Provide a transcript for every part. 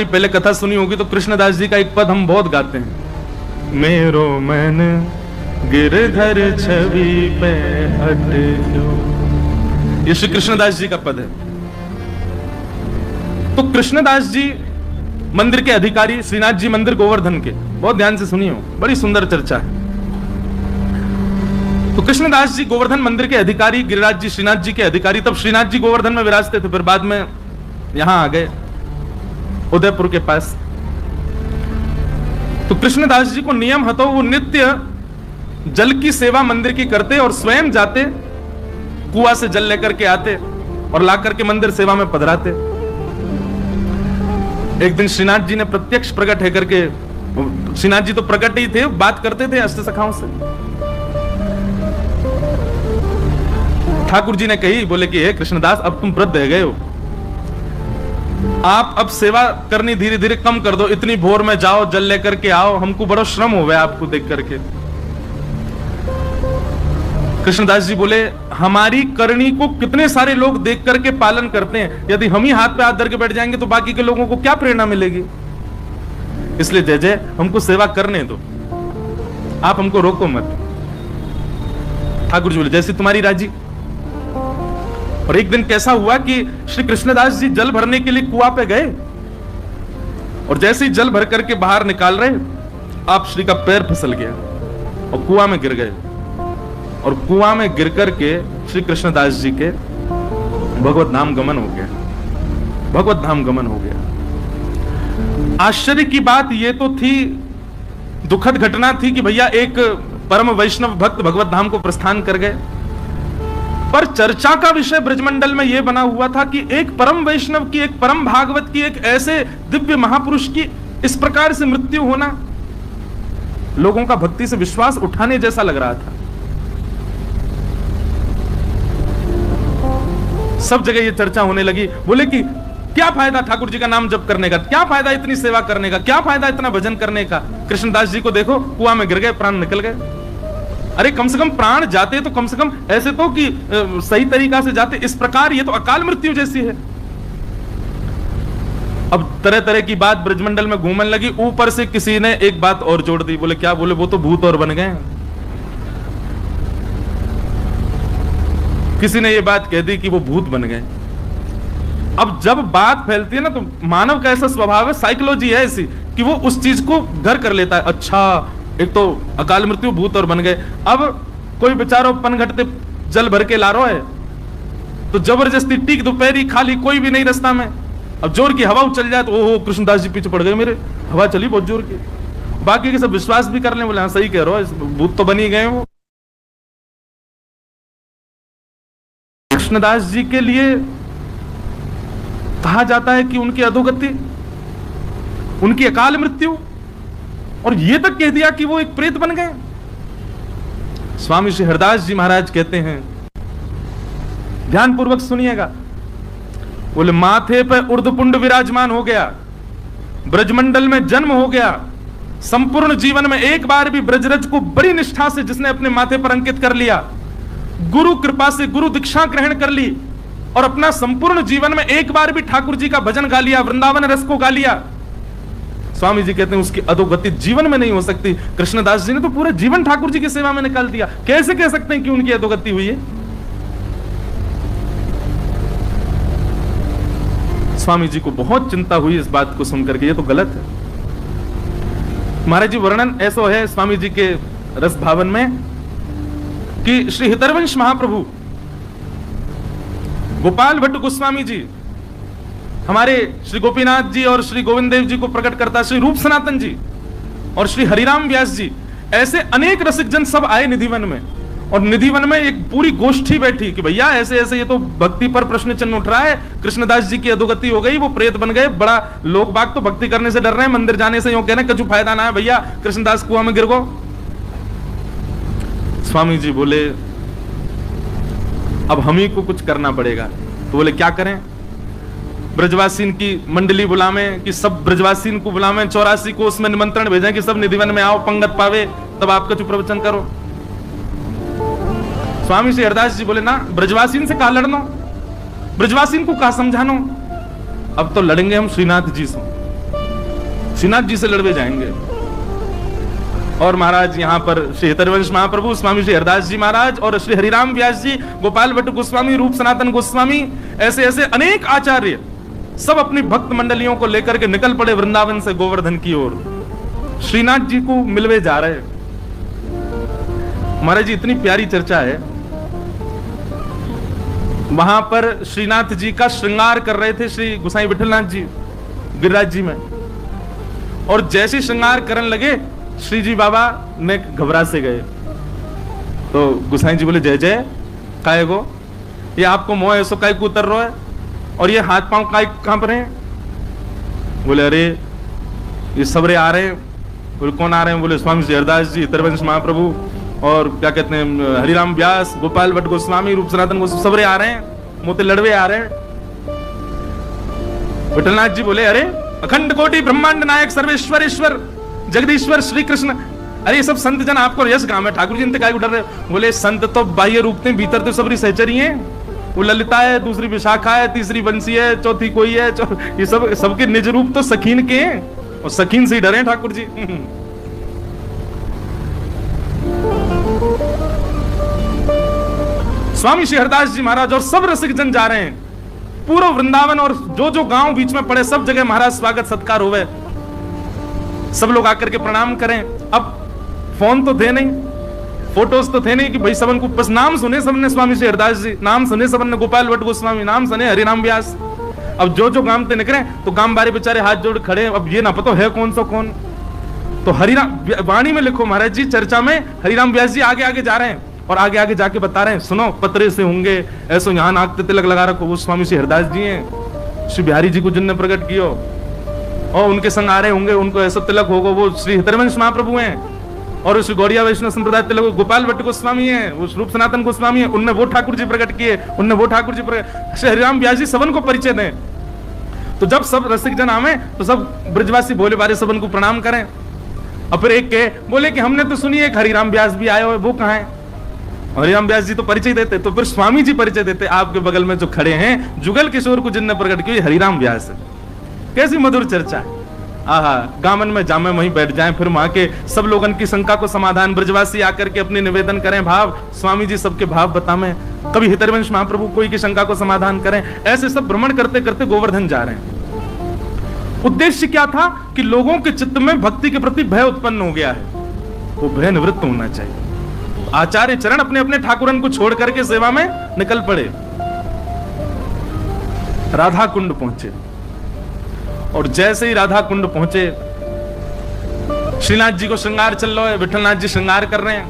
पहले कथा सुनी होगी तो कृष्णदास जी का एक पद हम बहुत गाते हैं, मेरो मन गिरधर छवि पे अटक्यो। ये श्री कृष्णदास जी का पद है। तो कृष्णदास जी मंदिर के अधिकारी, श्रीनाथ जी मंदिर गोवर्धन के, बहुत ध्यान से सुनिए, बड़ी सुंदर चर्चा है। तो कृष्णदास जी गोवर्धन मंदिर के अधिकारी, गिरिराज जी श्रीनाथ जी के अधिकारी। तब श्रीनाथ जी गोवर्धन में विराजते थे, फिर बाद में यहां आ गए उदयपुर के पास। तो कृष्णदास जी को नियम हतो, वो नित्य जल की सेवा मंदिर की करते और स्वयं जाते, कुआं से जल लेकर के आते और लाकर के मंदिर सेवा में पधराते। एक दिन श्रीनाथ जी ने प्रत्यक्ष प्रकट है करके, श्रीनाथ जी तो प्रकट ही थे, बात करते थे अष्ट सखाओं से। ठाकुर जी ने कही, बोले कि हे कृष्णदास, अब तुम वृद्ध रह गए हो, आप अब सेवा करनी धीरे धीरे कम कर दो, इतनी भोर में जाओ जल लेकर के आओ, हमको बड़ा श्रम हो गया आपको देख करके। कृष्णदास जी बोले, हमारी करनी को कितने सारे लोग देख करके पालन करते हैं, यदि हम ही हाथ पे हाथ धर के बैठ जाएंगे तो बाकी के लोगों को क्या प्रेरणा मिलेगी। इसलिए जय जय, हमको सेवा करने दो, आप हमको रोको मत। ठाकुर जी बोले, जैसी तुम्हारी राजी। और एक दिन कैसा हुआ कि श्री कृष्णदास जी जल भरने के लिए कुआं पे गए और जैसे ही जल भर करके बाहर निकाल रहे, आप श्री का पैर फिसल गया और कुआं में गिर गए। और कुआं में गिर करके श्री कृष्णदास जी के भगवत नाम गमन हो गया, भगवत धाम गमन हो गया। आश्चर्य की बात ये तो थी, दुखद घटना थी कि भैया एक परम वैष्णव भक्त भगवत धाम को प्रस्थान कर गए, पर चर्चा का विषय ब्रजमंडल में यह बना हुआ था कि एक परम वैष्णव की, एक परम भागवत की, एक ऐसे दिव्य महापुरुष की इस प्रकार से मृत्यु होना लोगों का भक्ति से विश्वास उठाने जैसा लग रहा था। सब जगह ये चर्चा होने लगी। बोले कि क्या फायदा ठाकुर जी का नाम जप करने का, क्या फायदा इतनी सेवा करने का, क्या फायदा इतना भजन करने का। कृष्णदास जी को देखो, कुआं में गिर गए, प्राण निकल गए। अरे कम से कम प्राण जाते तो कम से कम ऐसे तो कि सही तरीका से जाते, इस प्रकार ये तो अकाल मृत्यु जैसी है। अब तरह तरह की बात ब्रजमंडल में घूमने लगी। ऊपर से किसी ने एक बात और जोड़ दी, बोले क्या, बोले वो तो भूत और बन गए। किसी ने ये बात कह दी कि वो भूत बन गए। अब जब बात फैलती है ना, तो मानव का ऐसा स्वभाव है, साइकोलॉजी है ऐसी कि वो उस चीज को घर कर लेता है। अच्छा, एक तो अकाल मृत्यु, भूत और बन गए। अब कोई बेचारो पनघटते जल भर के ला रहा है, तो जबरदस्ती टीक दोपहरी खाली, कोई भी नहीं रास्ता में। अब जोर की हवा चल जाए तो ओहो कृष्णदास जी पीछे पड़ गए मेरे, हवा चली बहुत जोर की। बाकी के सब विश्वास भी कर ले, बोले हाँ सही कह रहे हो, भूत तो बन ही गए वो। कृष्णदास जी के लिए कहा जाता है कि उनकी अधोगति, उनकी अकाल मृत्यु, और ये तक कह दिया कि वो एक प्रेत बन गए। स्वामी श्री हरदास जी महाराज कहते हैं, ध्यान पूर्वक सुनिएगा, बोले माथे पर उर्धपुंड विराजमान हो गया, ब्रजमंडल में जन्म हो गया, संपूर्ण जीवन में एक बार भी ब्रजरज को बड़ी निष्ठा से जिसने अपने माथे पर अंकित कर लिया, गुरु कृपा से गुरु दीक्षा ग्रहण कर ली और अपना संपूर्ण जीवन में एक बार भी ठाकुर जी का भजन गा लिया, वृंदावन रस को गा लिया, स्वामी जी कहते हैं उसकी अधोगति जीवन में नहीं हो सकती। कृष्णदास जी ने तो पूरे जीवन ठाकुर जी की सेवा में निकाल दिया, कैसे कह सकते हैं कि उनकी अधोगति हुई है। स्वामी जी को बहुत चिंता हुई इस बात को सुनकर के, ये तो गलत है। महाराज जी वर्णन ऐसा है स्वामी जी के रस भावन में कि श्री हितरवंश महाप्रभु गोपाल भट्ट गोस्वामी जी, हमारे श्री गोपीनाथ जी और श्री गोविंद देव जी को प्रकट करता श्री रूप सनातन जी और श्री हरिराम व्यास जी, ऐसे अनेक रसिक जन सब आए निधिवन में। और निधिवन में एक पूरी गोष्ठी बैठी कि भैया ऐसे ऐसे ये तो भक्ति पर प्रश्न चिन्ह उठ रहा है, कृष्णदास जी की अधोगति हो गई, वो प्रेत बन गए, बड़ा लोग बाग तो भक्ति करने से डर रहे हैं, मंदिर जाने से यूं कहने कुछ फायदा ना है, भैया कृष्णदास कुआं में गिर गो। स्वामी जी बोले अब हम ही को कुछ करना पड़ेगा। तो बोले क्या करें? ब्रजवासीन की मंडली बुलावें कि सब ब्रजवासीन को बुलावें, 84 को उसमें निमंत्रण भेजें कि सब निधिवन में आओ, पंगत पावे, तब आपका चुप प्रवचन करो। स्वामी श्री हरदास जी बोले ना, ब्रजवासीन से कहा लड़नो, ब्रजवासीन को कहा समझानो, अब तो लड़ेंगे हम श्रीनाथ जी से। श्रीनाथ जी से लड़वे जाएंगे। और महाराज यहाँ पर श्री हितरवंश महाप्रभु, स्वामी श्री हरदास जी महाराज और श्री हरिराम व्यास जी, गोपाल भट्ट गोस्वामी, रूप सनातन गोस्वामी, ऐसे ऐसे अनेक आचार्य सब अपनी भक्त मंडलियों को लेकर के निकल पड़े वृंदावन से गोवर्धन की ओर। श्रीनाथ जी को मिलवे जा रहे। महाराज जी इतनी प्यारी चर्चा है, वहां पर श्रीनाथ जी का श्रृंगार कर रहे थे श्री गोसाई विठलनाथ जी गिरिराज जी में, और जैसे श्रृंगार करने लगे श्री जी बाबा ने घबरा से गए। तो गोसाई जी बोले, जय जय काय गो, ये आपको मोह ऐसो काय को उतर रहा है, और ये हाथ पांव काय कांप रहे हैं? बोले अरे ये सबरे आ रहे हैं। बोले कौन आ रहे हैं? बोले स्वामी श्री हरदास जी, हितरवंश महाप्रभु, और क्या कहते हैं हरिराम व्यास, गोपाल भट्ट गोस्वामी, रूप सनातन गोस्वामी, सबरे आ रहे हैं, मोते लड़वे आ रहे हैं। विठलनाथ जी बोले, अरे अखंड कोटि ब्रह्मांड नायक सर्वेश्वर ईश्वर जगदीश्वर श्री कृष्ण, अरे ये सब संत जन आपको यश गांव है, ठाकुर जी इनते काय डर रहे? बोले संत तो बाह्य रूप थे, भीतर तो सबरी सहचरी है। वो ललिता है, दूसरी विशाखा है, तीसरी बंसी है, चौथी कोई है, ये सब सबके निज रूप तो सखीन के हैं, और सखीन से ही डरे ठाकुर जी। स्वामी श्री हरदास जी महाराज और सब रसिक जन जा रहे हैं, पूरा वृंदावन और जो जो गांव बीच में पड़े सब जगह महाराज स्वागत सत्कार होवे, सब लोग आकर के प्रणाम करें। अब फोन तो थे नहीं, फोटोज तो थे नहीं कि भाई सबन को बस नाम सुने सबने स्वामी श्री हरदास जी, नाम सुने सबन ने गोपाल भट्ट गोस्वामी, नाम सुने हरिराम व्यास। अब जो जो गांव से निकले तो गांव बारे बेचारे हाथ जोड़ खड़े, अब ये ना पता है कौन सो कौन। तो हरिराम वाणी में लिखो महाराज जी, चर्चा में हरिराम व्यास जी आगे आगे जा रहे हैं और आगे आगे जाके बता रहे हैं, सुनो पतरे से होंगे ऐसो, यहाँ नाक तिलक लगा रखो, वो स्वामी श्री हरदास जी हैं, श्री बिहारी जी को जिनने प्रकट कियो, और उनके संग आ रहे होंगे, उनको ऐसा तिलक होगा, वो श्री हितरवंश महाप्रभु हैं, और श्री गौड़िया वैष्णव संप्रदाय तिलक गोपाल भट्ट गोस्वामी हैं, वो रूप सनातन गोस्वामी हैं, उनने वो ठाकुर जी प्रकट किए, उनने वो ठाकुर जी प्रकट, श्री हरिराम व्यास जी सबन को परिचय दें। तो जब सब रसिक जन आवे तो सब ब्रजवासी भोले बारे सबन को प्रणाम करें। और फिर एक के बोले कि हमने तो सुनी एक हरिराम व्यास भी आए हुए, वो कहाँ है? हरिराम व्यास जी तो परिचय देते, तो फिर स्वामी जी परिचय देते, आपके बगल में जो खड़े हैं जुगल किशोर को जिनने प्रकट किया हरिराम व्यास है। कैसी मधुर चर्चा है। आहा, गामन में जामे वहीं बैठ जाएं, फिर वहां के सब लोगन की शंका को समाधान ब्रजवासी आकर के अपने निवेदन करें, भाव स्वामी जी सबके भाव बतावें, कभी हितरवंश महाप्रभु कोई की शंका को समाधान करें। ऐसे सब भ्रमण करते करते गोवर्धन जा रहे हैं। उद्देश्य क्या था कि लोगों के चित्त में भक्ति के प्रति भय उत्पन्न हो गया है, वो भय निवृत्त होना चाहिए। आचार्य चरण अपने अपने ठाकुरन को छोड़ करके सेवा में निकल पड़े। राधा कुंड पहुंचे, और जैसे ही राधा कुंड पहुंचे, श्रीनाथ जी को श्रृंगार चल रहा है, विठलनाथ जी श्रृंगार कर रहे हैं,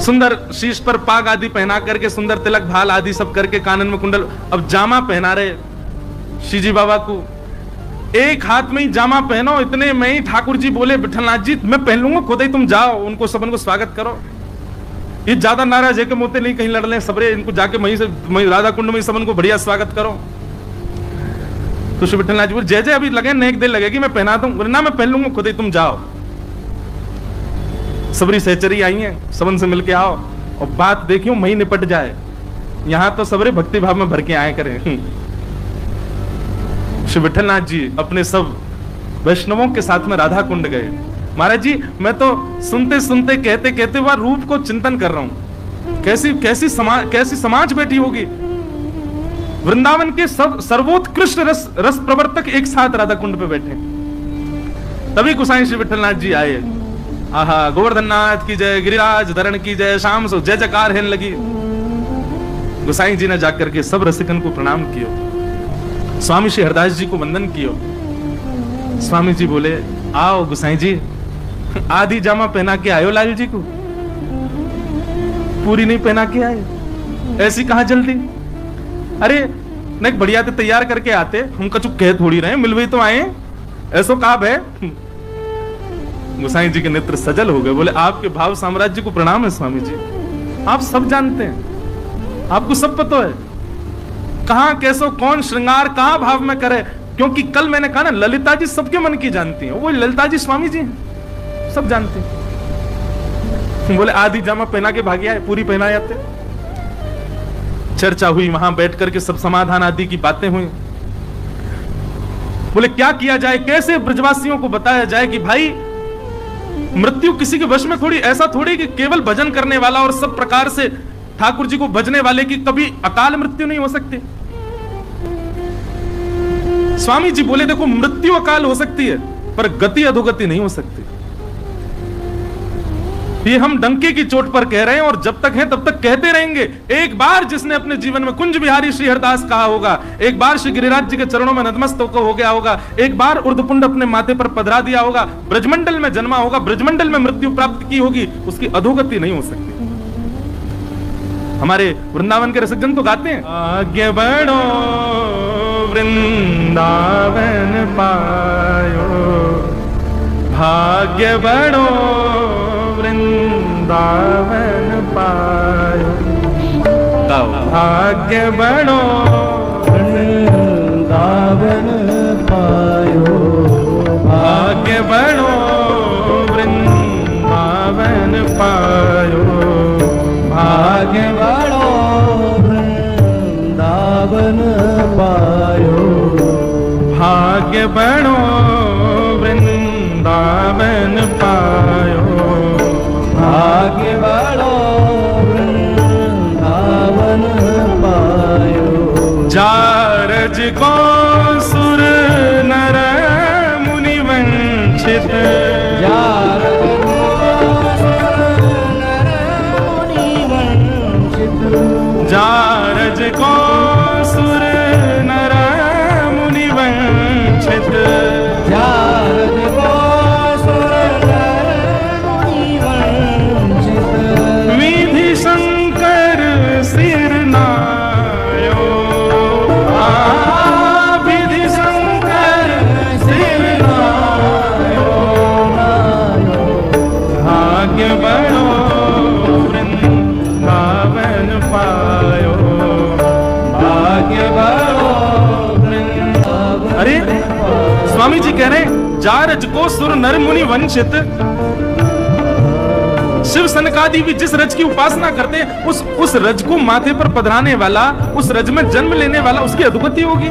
सुंदर शीश पर पाग आदि पहना करके, सुंदर तिलक भाल आदि सब करके, कानन में कुंडल, अब जामा पहना रहे श्री जी बाबा को। एक हाथ में ही जामा पहनो, इतने में ही ठाकुर जी बोले, विठलनाथ जी मैं पहन लूंगा, खुद ही तुम जाओ, उनको सबन को स्वागत करो। ये ज्यादा नाराज है कि मोते नहीं कहीं लड़ लें सबरे, इनको जाके वहीं से राधा कुंड में सबन को बढ़िया स्वागत करो। तो श्री विठलनाथ जी बोले, जय जय अभी लगे, नेक देर लगेगी, मैं पहना दूं। बोले ना मैं पहन लूंगा, खुद ही तुम जाओ। सबरी सहचरी आई है, सबन से मिलके आओ और बात देखियो वहीं निपट जाए। यहां तो सबरे भक्ति भाव में भर के आए करें। श्री विठलनाथ जी अपने सब वैष्णवों के साथ में राधा कुंड गए। महाराज जी मैं तो सुनते सुनते कहते कहते वह रूप को चिंतन कर रहा हूं, कैसी समाज बैठी होगी। वृंदावन के सर्वोत्कृष्ट रस प्रवर्तक एक साथ राधा कुंड पे बैठे। तभी गोसाई श्री विठलनाथ जी आए। आहा, गोवर्धन नाथ की जय, गिरिराज धरण की जय, शाम सो जय जयकार हेन लगी। गोसाई जी ने जाकर के सब रसिकन को प्रणाम कियो, स्वामी श्री हरदास जी को वंदन कियो। स्वामी जी बोले, आओ गोसाई जी, आधी जामा पहना के आयो लाल जी को, पूरी नहीं पहना के आए, ऐसी कहां जल्दी? अरे नहीं बढ़िया तो तैयार करके आते, हम कछु कह थोड़ी रहे, मिलवे तो आए, ऐसो काब है। गोसाई जी के नेत्र सजल हो गए, बोले आपके भाव साम्राज्य को प्रणाम है स्वामी जी, आप सब जानते हैं, आपको सब पता है कहां कैसो कौन श्रृंगार कहां भाव में करे। क्योंकि कल मैंने कहा ना, ललिता जी सबके मन की जानती हैं, वो ललिता जी स्वामी जी सब जानते हैं। बोले आधी जामा पहना के भाग्या है, पूरी पहना जाते। चर्चा हुई, वहां बैठ करके सब समाधान आदि की बातें हुई। बोले क्या किया जाए, कैसे ब्रजवासियों को बताया जाए कि भाई मृत्यु किसी के वश में थोड़ी, ऐसा थोड़ी कि केवल भजन करने वाला और सब प्रकार से ठाकुर जी को भजने वाले की कभी अकाल मृत्यु नहीं हो सकती। स्वामी जी बोले देखो मृत्यु अकाल हो सकती है पर गति अधोगति नहीं हो सकती। ये हम डंके की चोट पर कह रहे हैं और जब तक है तब तक कहते रहेंगे। एक बार जिसने अपने जीवन में कुंज बिहारी श्री हरदास कहा होगा, एक बार श्री गिरिराज जी के चरणों में नतमस्तक हो गया होगा, एक बार उर्धपुंड अपने माथे पर पधरा दिया होगा, ब्रजमंडल में जन्मा होगा, ब्रजमंडल में मृत्यु प्राप्त की होगी, उसकी अधोगति नहीं हो सकती। हमारे वृंदावन के रसिकजन तो गाते हैं, आगे बढ़ो वृंदावन पायो, भाग्य बढ़ो वृंदावन पायो, भाग्य बढ़ो वृंदावन पायो, भाग्य बढ़ो वृंदावन पायो, भाग्य बढ़ो वृंदावन पायो, भाग्य बढ़ो वृंदावन पायो, भाग्य बढ़ो वृंदावन पायो। जारज को सुर नर मुनि वंचित, जारज को सुर नर मुनि वंचित, जारज को सुर नर मुनि वंचित, जारज को सुर नर मुनि वंचित, विधि शंकर सिर नायो, विधि शंकर सिर नायो, भाग्य बढ़ो वृंदावन पायो, भाग्य बढ़ो वृंदावन। अरे स्वामी जी कह रहे हैं जारज को सुर नर मुनि वंचित, शिव सनकादि भी जिस रज की उपासना करते हैं उस रज को माथे पर पधराने वाला, उस रज में जन्म लेने वाला, उसकी अधोगति होगी।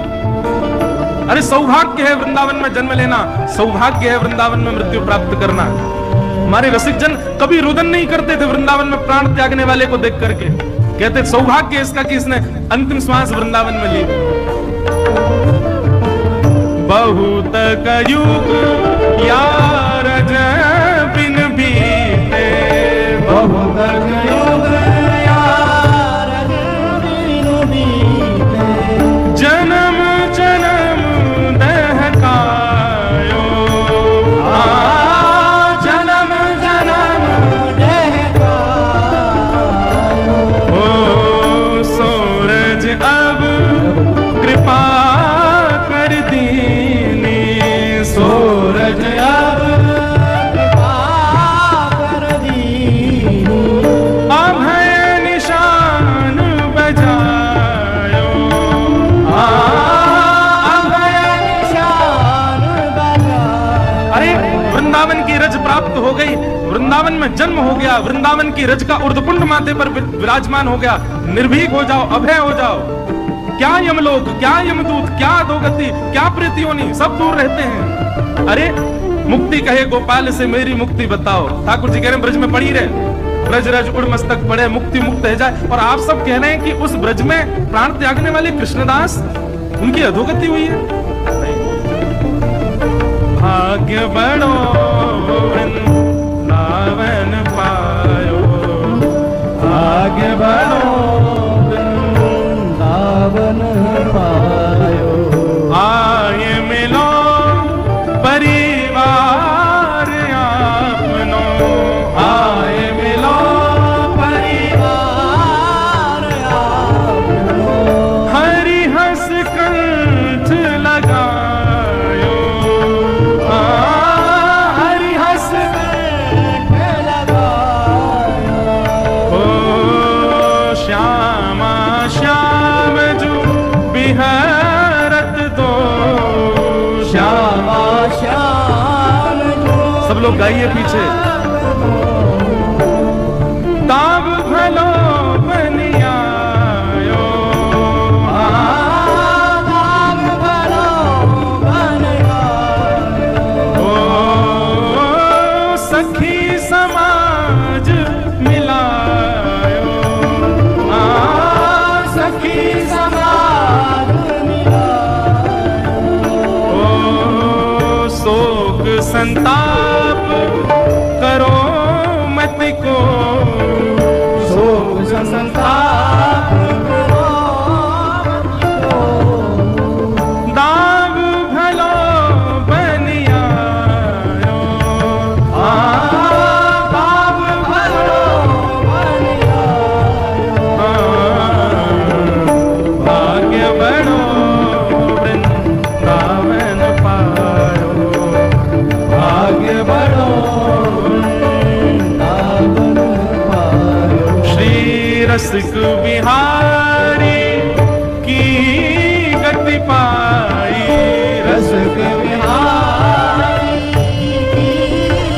अरे सौभाग्य है वृंदावन में जन्म लेना, सौभाग्य है वृंदावन में मृत्यु प्राप्त करना। हमारे रसिक जन कभी रुदन नहीं करते थे वृंदावन में प्राण त्यागने वाले को देख करके, कहते सौभाग्य इसका कि इसने अंतिम श्वास वृंदावन में ली। बहुत कयुग यार बिन बीते, बहुत कयुग यार बिन बीते, जन्म जन्म दहकायो, जन्म जन्म दहकायो, ओ सूरज अब कृपा कर दीनी, सूरज अब कृपा कर दीनी, अभय निशान बजायो, अभय निशान बजायो। अरे वृंदावन की रज प्राप्त हो गई, वृंदावन में जन्म हो गया, वृंदावन की रज का उर्धपुंड माथे पर विराजमान हो गया, निर्भीक हो जाओ, अभय हो जाओ। क्या यमलोक, क्या यमदूत, क्या अधोगति, क्या प्रीतियोनी, सब दूर रहते हैं। अरे मुक्ति कहे गोपाल से मेरी मुक्ति बताओ, ठाकुर जी कह रहे हैं ब्रज में पड़ी रहे, ब्रज रज उड़ मस्तक पड़े, मुक्ति मुक्त है जाए। और आप सब कह रहे हैं कि उस ब्रज में प्राण त्यागने वाले कृष्णदास, उनकी अधोगति हुई है। भाग्य बढ़ो वृंदावन पायो, भाग्य बढ़ो वृंदावन पायो, आए मिलो परिवार आपनो, आए मिलो परिवार आपनो, हरि हंस कंठ लगायो, हरि हंस कंठ लगायो, ओ श्यामा श्याम जो बिहारत दो, श्यामा श्याम जो, सब लोग गाइए पीछे, ताब भलो बनियायो, ताब भलो बनियायो, संताप करो मत को, शोक संताप करो मत को, दाव भलो बनिया दाव भलो बनिया, भाग्य बड़ो वृंदावन पायो, भाग्य बड़ो वृंदावन पायो। श्री रसिक बिहारी की गति पाई, रसिक बिहारी की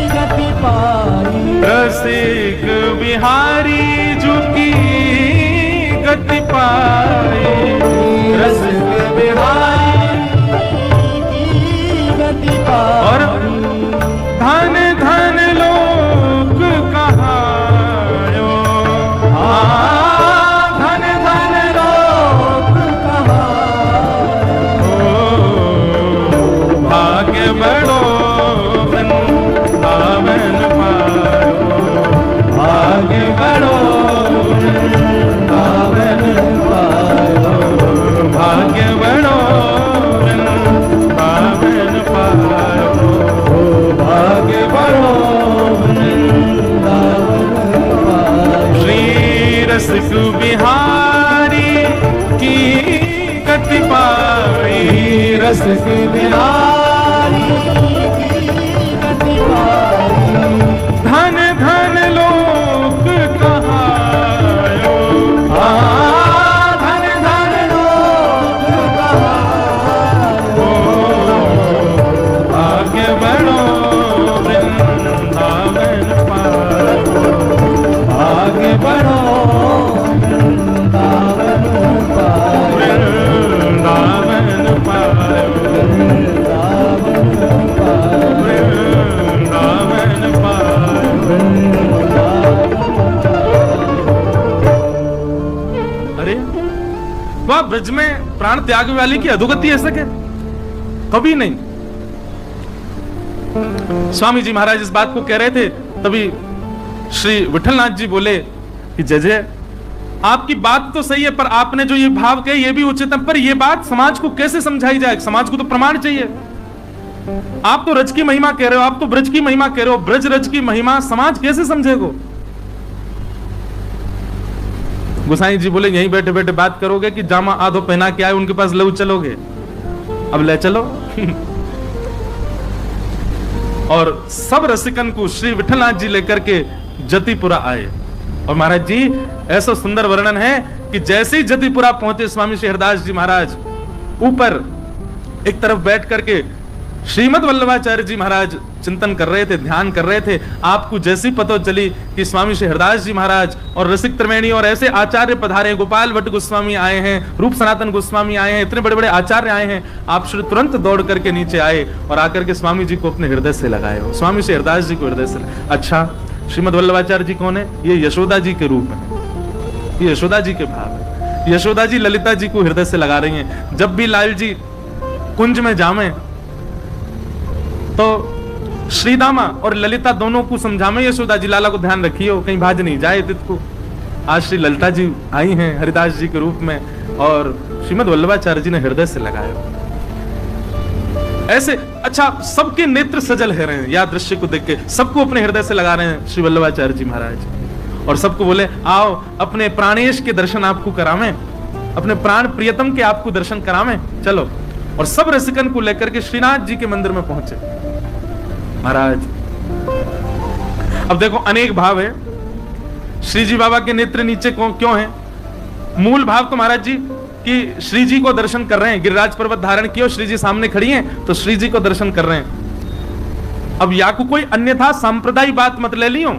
गति पाई, रसिक बिहारी जू की गति पाई, रसिक बिहारी की गति पाई। और धन धन लोक कहायो, धन धन लोक कहायो, भाग्य बड़ो वृंदावन पायो, भाग्य बड़ो वृंदावन पायो, भाग्य बड़ो वृंदावन पायो, भाग्य बड़ो वृंदावन पायो। श्री रसिक बिहारी की गति पाई, रसिक बिहारी की गति पाई, धन धन लोक कहायो, धन धन लोक कहायो, भाग्य बड़ो वृंदावन पायो, भाग्य बड़ो वृंदावन पायो, वृंदावन पायो, वृंदावन पायो, वृंदावन पायो। अरे वह ब्रज में प्राण त्याग वाली की अधोगति ऐसा क्या? कभी नहीं। स्वामी जी महाराज इस बात को कह रहे थे, तभी श्री विठलनाथ जी बोले कि जय जय, आपकी बात तो सही है, पर आपने जो ये भाव कहे ये भी उचित है, पर ये बात समाज को कैसे समझाई जाए? समाज को तो प्रमाण चाहिए। आप तो रज की महिमा कह रहे हो, आप तो ब्रज की महिमा कह रहे हो, ब्रज रज की महिमा समाज कैसे समझेगो? गोसाई जी बोले यहीं बैठे बैठे बात करोगे कि जामा आधो पहना के आए उनके पास लहू चलोगे? अब ले चलो। और सब रसिकन को श्री विठलनाथ जी लेकर के जतिपुरा आए। और महाराज जी ऐसा सुंदर वर्णन है कि जैसे ही जतिपुरा पहुंचे स्वामी श्री हरदास जी महाराज ऊपर एक तरफ बैठ करके श्रीमद वल्लभाचार्य जी महाराज चिंतन कर रहे थे, ध्यान कर रहे थे। आपको जैसी पता चली कि स्वामी श्री हरदास जी महाराज और रसिक त्रिवेणी और ऐसे आचार्य पधारे, गोपाल भट्ट गोस्वामी आए हैं, रूप सनातन गोस्वामी आए हैं, इतने बड़े बड़े आचार्य आए हैं, आप श्री तुरंत दौड़ करके नीचे आए और आकर के स्वामी जी को अपने हृदय से लगाए हो। स्वामी श्री हरदास जी को हृदय से। अच्छा, श्रीमद वल्लभाचार्य जी कौन है? ये यशोदा जी के रूप में, ये यशोदा जी के भाव है। यशोदा जी ललिता जी को हृदय से लगा रही हैं। जब भी लाल जी कुंज में जामे तो श्रीदामा और ललिता दोनों को समझामे, यशोदा जी लाला को ध्यान रखियो कहीं भाज नहीं जाए तितको। आज श्री ललिता जी आई हैं हरिदास जी के रूप में और श्रीमद वल्लभाचार्य जी ने हृदय से लगाया ऐसे। अच्छा, सबके नेत्र सजल है रहे हैं, या दृश्य को देख के सबको अपने हृदय से लगा रहे हैं श्री वल्लभाचार्य जी महाराज, और सबको बोले आओ अपने प्राणेश के दर्शन आपको करावें, अपने प्राण प्रियतम के आपको दर्शन करावें, चलो। और सब रसिकन को लेकर के श्रीनाथ जी के मंदिर में पहुंचे महाराज। अब देखो अनेक भाव है। श्री जी बाबा के नेत्र नीचे क्यों है? मूल भाव तो महाराज जी कि श्री जी को दर्शन कर रहे हैं, गिरिराज पर्वत धारण किया, श्री जी सामने खड़ी हैं तो श्री जी को दर्शन कर रहे हैं। अब या को कोई अन्यथा सांप्रदायिक बात मत ले लियो,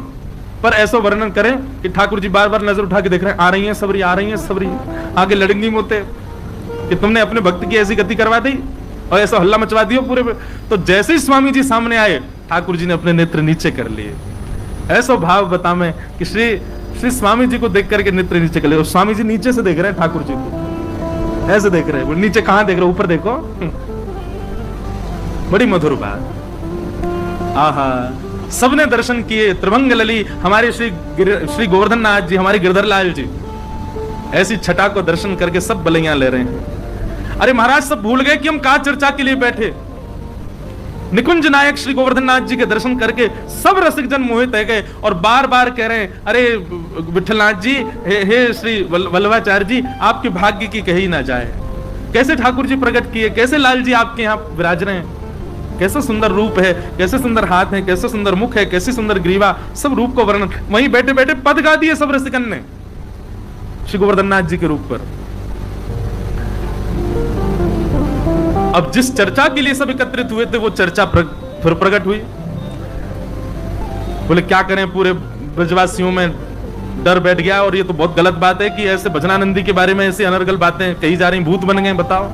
पर ऐसा वर्णन करें कि ठाकुर जी बार बार नजर उठा के देख रहे हैं, आ रही हैं सबरी, आ रही हैं सबरी, आगे लड़ंगी मोते कि तुमने अपने भक्त की ऐसी गति करवा दी और ऐसा हल्ला मचवा दियो पूरे। तो जैसे ही स्वामी जी सामने आए ठाकुर जी ने अपने नेत्र नीचे कर लिए। ऐसा भाव बता मैं कि श्री स्वामी जी को देख करके नेत्र नीचे कर लिए। स्वामी जी नीचे से देख रहे हैं ठाकुर जी को, ऐसे देख रहे हैं। नीचे कहां देख रहे, ऊपर देखो। बड़ी मधुर बात। आहा, सबने दर्शन किए। त्रिभंग लली हमारे श्री गोवर्धन नाथ जी, हमारे गिरधर लाल जी, ऐसी छटा को दर्शन करके सब बलैया ले रहे हैं। अरे महाराज, सब भूल गए कि हम कहा चर्चा के लिए बैठे। निकुंज नायक श्री गोवर्धन नाथ जी के दर्शन करके सब रसिक जन मोहित है गए और बार बार कह रहे हैं, अरे विठलनाथ जी, हे श्री वल्लभाचार्य जी, आपके भाग्य की कही ना जाए। कैसे ठाकुर जी प्रकट किए, कैसे लाल जी आपके यहाँ विराज रहे हैं, कैसा सुंदर रूप है, कैसे सुंदर हाथ है, कैसे सुंदर मुख है, कैसी सुंदर ग्रीवा, सब रूप को वर्णन वहीं बैठे बैठे पद गा दिए सब रसिकन ने श्री गोवर्धन नाथ जी के रूप पर। अब जिस चर्चा के लिए सब एकत्रित हुए थे वो चर्चा फिर प्रकट हुई। बोले क्या करें, पूरे ब्रजवासियों में डर बैठ गया और ये तो बहुत गलत बात है कि ऐसे भजनानंदी के बारे में ऐसी अनर्गल बातें कही जा रही, भूत बन गए। बताओ,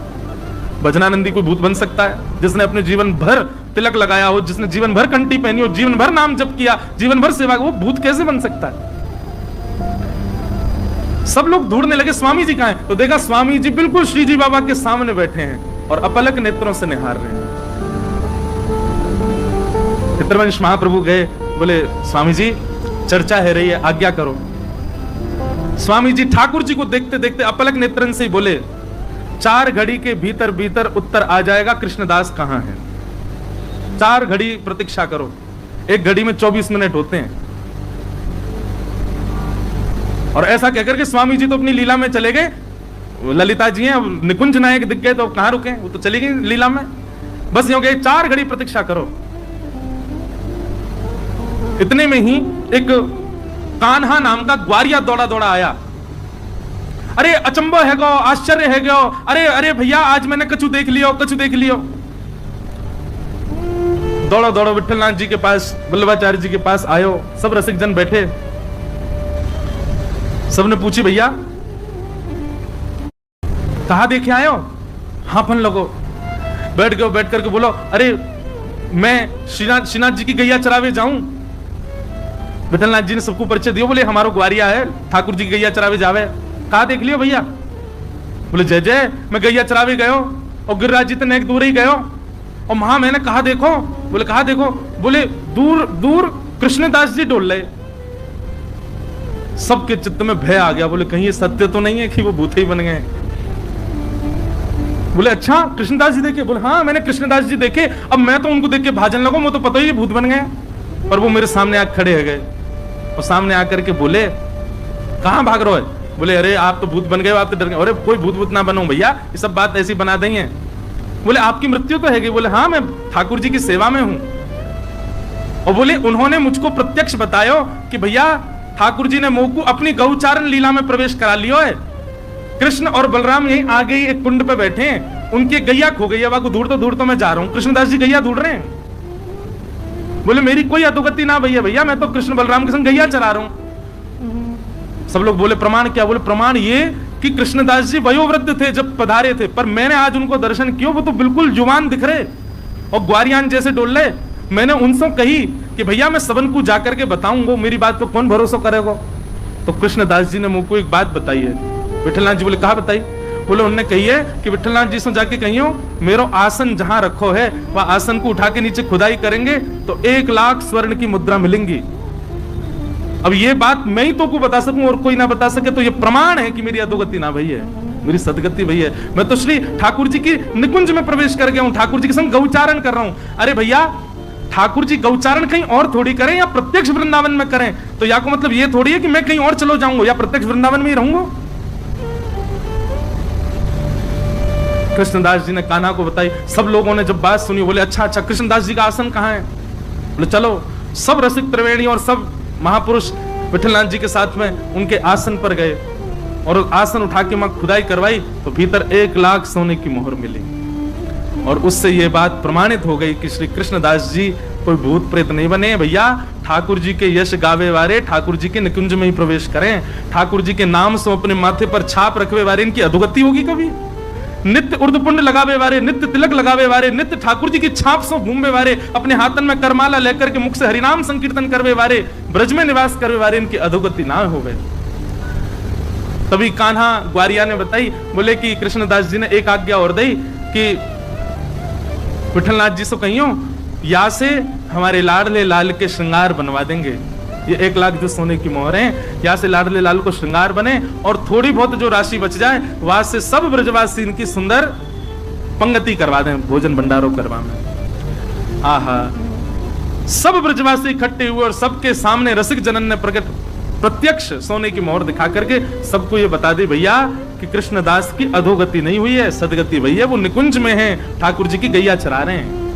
भजनानंदी कोई भूत बन सकता है? जिसने अपने जीवन भर तिलक लगाया हो, जिसने जीवन भर कंठी पहनी हो, जीवन भर नाम जप किया, जीवन भर सेवा, वो भूत कैसे बन सकता है? सब लोग ढूंढने लगे स्वामी जी कहां हैं, तो देखा स्वामी जी बिल्कुल श्री जी बाबा के सामने बैठे हैं और अपलक नेत्रों से निहार रहे हैं। पितृवंश महाप्रभु गए, बोले स्वामी जी चर्चा है रही है, आज्ञा करो। स्वामी जी ठाकुर जी को देखते देखते अपलक नेत्रन से ही बोले, 4 घड़ी के भीतर भीतर उत्तर आ जाएगा, कृष्णदास कहां है। 4 घड़ी प्रतीक्षा करो, 1 घड़ी में 24 मिनट होते हैं। और ऐसा कहकर के स्वामी जी तो अपनी लीला में चले गए। ललिता जी हैं, अब निकुंज नायक दिख गए तो कहां रुके, वो तो चली गई लीला में। बस यूं गए, 4 घड़ी प्रतीक्षा करो। इतने में ही एक कान्हा नाम का ग्वारिया दौड़ा दौड़ा आया। अरे अचंबो है गो, आश्चर्य है गो, अरे अरे भैया आज मैंने कछु देख लियो, कछु देख लियो। दौड़ो दौड़ो विठलनाथ जी के पास, वल्लभाचार्य जी के पास आयो। सब रसिक जन बैठे, सबने पूछी भैया कहा देखे आयो? हाँ फन लगो। बैठ गए, बैठ करके बोलो, अरे मैं श्रीनाथ जी की गैया चरावे जाऊं। विठलनाथ जी ने सबको परिचय दियो, बोले हमारो ग्वारिया है, ठाकुर जी की गैया चरावे जावे। कहा देख लियो भैया? बोले जय जय, मैं गैया चरावे गयो और गिरिराज जी तो एक दूर ही गयो और वहां मैंने कहा देखो। बोले कहा देखो? बोले दूर दूर कृष्णदास जी डोल रहे। सबके चित्त में भय आ गया। बोले कहीं ये सत्य तो नहीं है कि वो भूत ही बन गए? बोले अच्छा कृष्णदास जी देखे? बोले हाँ मैंने कृष्णदास जी देखे। अब मैं तो उनको देख के भाजन लगो, मुझे तो पता ही भूत बन गए। पर वो मेरे सामने आकर खड़े हो गए और सामने आकर के बोले कहां भाग रहे हो? बोले अरे आप तो भूत बन गए, आप तो डर गए। अरे कोई भूत भूत ना बनो भैया, ये सब बात ऐसी बना दी है। बोले आपकी मृत्यु तो है? बोले हाँ मैं ठाकुर जी की सेवा में हूं। और बोले उन्होंने मुझको प्रत्यक्ष बतायो कि भैया ठाकुर जी ने मोकू अपनी गौचारण लीला में प्रवेश करा लियो है। कृष्ण और बलराम यहीं आगे ही एक कुंड पे बैठे हैं, उनकी गैया खो गई है, वहां को ढूंढ तो मैं जा रहा हूं। कृष्णदास जी गैया ढूंढ रहे हैं। बोले मेरी कोई अधोगति ना भैया, भैया मैं तो कृष्ण बलराम के संग गैया चरा रहा हूं। सब लोग बोले प्रमाण क्या? बोले प्रमाण ये कि कृष्णदास जी वयोवृद्ध थे जब पधारे थे, पर मैंने आज उनको दर्शन किया, वो तो बिल्कुल जुवान दिख रहे और ग्वारियान जैसे डोल रहे। मैंने उनसे कही कि भैया मैं सबन को जाकर के बताऊंगा, मेरी बात को कौन भरोसा करेगा? तो कृष्णदास जी ने मुझको एक बात बताई है। विठलनाथ जी बोले कहा बताई? बोले उन्होंने कही है कि विठलनाथ जी से जाके कहियो मेरो आसन जहां रखो है वह आसन को उठा के नीचे खुदाई करेंगे तो 1 लाख स्वर्ण की मुद्रा मिलेंगी। अब ये बात मैं ही तो को बता सकूं और कोई ना बता सके, तो ये प्रमाण है कि मेरी अधोगति ना भई है, मेरी सदगति भई है। मैं तो श्री ठाकुर जी की निकुंज में प्रवेश कर गया हूं, ठाकुर जी के संग गौचारण कर रहा हूं। अरे भैया ठाकुर जी गौचारण कहीं और थोड़ी करें या प्रत्यक्ष वृंदावन में करें, तो या को मतलब ये थोड़ी है कि मैं कहीं और चलो जाऊंगा या प्रत्यक्ष वृंदावन में ही रहूंगा। कृष्णदास जी ने कान्हा को बताई। सब लोगों ने जब बात सुनी बोले अच्छा अच्छा कृष्णदास जी का आसन कहां है? बोले चलो। सब रसिक त्रिवेणी और सब महापुरुष विठलनाथ जी के साथ में उनके आसन पर गए और आसन उठा के वहां खुदाई करवाई तो भीतर 1 लाख सोने की मोहर मिली। और उससे यह बात प्रमाणित हो गई कि श्री कृष्णदास जी कोई भूत प्रेत नहीं बने भैया। ठाकुर जी के यश गावे वारे ठाकुर जी के निकुंज में ही प्रवेश करें, ठाकुर जी के नाम से अपने माथे पर छाप रखवे वारे इनकी अधोगति होगी कभी? नित्य उर्दपुंड लगावे वारे, नित्य तिलक लगावे वारे, नित्य ठाकुर जी की छाप से घूमवे वारे, अपने हाथन में करमाला लेकर के मुख से हरिनाम संकीर्तन करवे वारे, ब्रज में निवास करवे वारे इनकी अधोगति ना होवे। तभी कान्हा ग्वारिया ने बताई, बोले कि कृष्णदास जी ने एक आज्ञा और दी कि विठलनाथ जी से कहियो या से हमारे लाडले लाल के श्रृंगार बनवा देंगे। ये 1 लाख जो सोने की मोहर है, यहाँ से लाडले लाल को श्रृंगार बने और थोड़ी बहुत जो राशि बच जाए वहां से सब ब्रजवासी इनकी सुंदर पंगति करवा दें, भोजन भंडारों करवा में। आहा, सब ब्रजवासी इकट्ठे हुए और सबके सामने रसिक जनन ने प्रत्यक्ष सोने की मोहर दिखा करके सबको ये बता दी, भैया कि कृष्णदास की अधोगति नहीं हुई है, सदगति हुई है। वो निकुंज में है, ठाकुर जी की गैया चरा रहे हैं।